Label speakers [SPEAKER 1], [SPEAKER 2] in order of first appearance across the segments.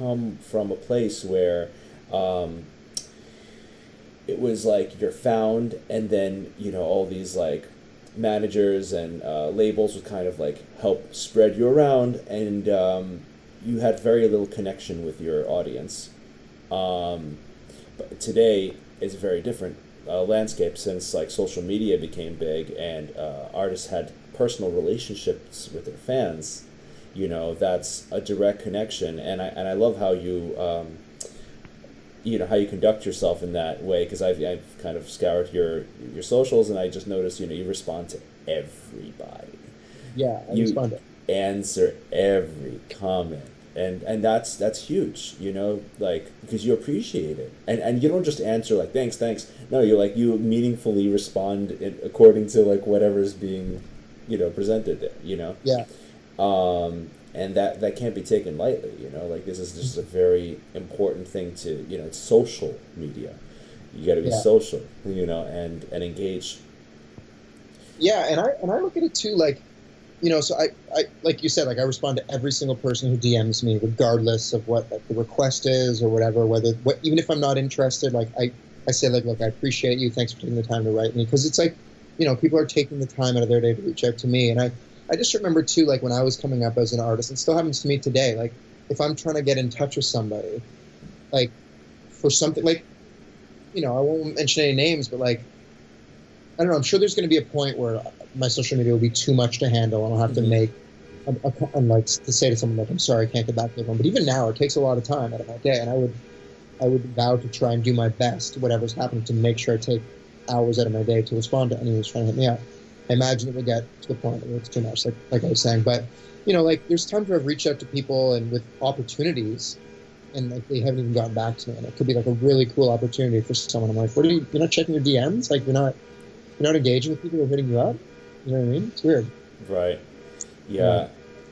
[SPEAKER 1] come from a place where um, it was like you're found, and then all these like managers and labels would kind of like help spread you around, and you had very little connection with your audience. Um, but today is a very different landscape, since like social media became big, and artists had personal relationships with their fans. That's a direct connection, and I love how how you conduct yourself in that way, because I've kind of scoured your socials, and I just noticed you respond to everybody.
[SPEAKER 2] Yeah, I
[SPEAKER 1] You
[SPEAKER 2] respond to.
[SPEAKER 1] answer every comment, and that's huge, like, because you appreciate it, and you don't just answer like thanks. No, you meaningfully respond according to like whatever's being presented there.
[SPEAKER 2] Yeah,
[SPEAKER 1] And that can't be taken lightly. Like, this is just a very important thing to, it's social media. You got to be
[SPEAKER 2] yeah.
[SPEAKER 1] social, and engage.
[SPEAKER 2] Yeah, and I look at it too, like, so I like you said, like I respond to every single person who DMs me, regardless of what like the request is or whatever, whether what even if I'm not interested, like I say like, look, I appreciate you, thanks for taking the time to write me, because it's like, people are taking the time out of their day to reach out to me, and I just remember too, like when I was coming up as an artist, and still happens to me today, like if I'm trying to get in touch with somebody, like for something like, I won't mention any names, but like I don't know. I'm sure there's going to be a point where my social media will be too much to handle, and I'll have to
[SPEAKER 1] Hmm.
[SPEAKER 2] make, and like to say to someone like, "I'm sorry, I can't get back to everyone." But even now, it takes a lot of time out of my day, and I would vow to try and do my best, whatever's happening, to make sure I take hours out of my day to respond to anyone who's trying to hit me up. I imagine it will get to the point where it's too much, like I was saying. But like there's times where I've reached out to people and with opportunities, and like they haven't even gotten back to me, and it could be like a really cool opportunity for someone. I'm like, what are you? You're not checking your DMs? Like you're not engaging with people who are hitting you up. You know what I mean? It's weird.
[SPEAKER 1] Right.
[SPEAKER 2] Yeah.
[SPEAKER 1] Yeah.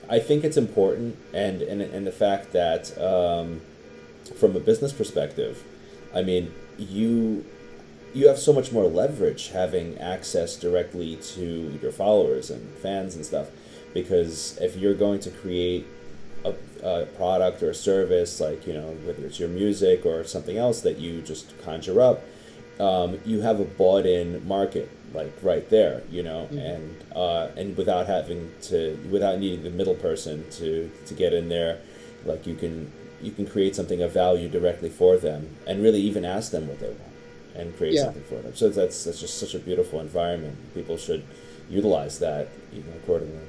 [SPEAKER 1] I think it's important, and the fact that from a business perspective, I mean, you have so much more leverage having access directly to your followers and fans and stuff, because if you're going to create a product or a service, like whether it's your music or something else that you just conjure up, you have a bought-in market, like right there,
[SPEAKER 2] Mhm.
[SPEAKER 1] and without needing the middle person to get in there, like you can create something of value directly for them, and really even ask them what they want, and create
[SPEAKER 2] Yeah.
[SPEAKER 1] something for them. So that's just such a beautiful environment. People should utilize that, accordingly.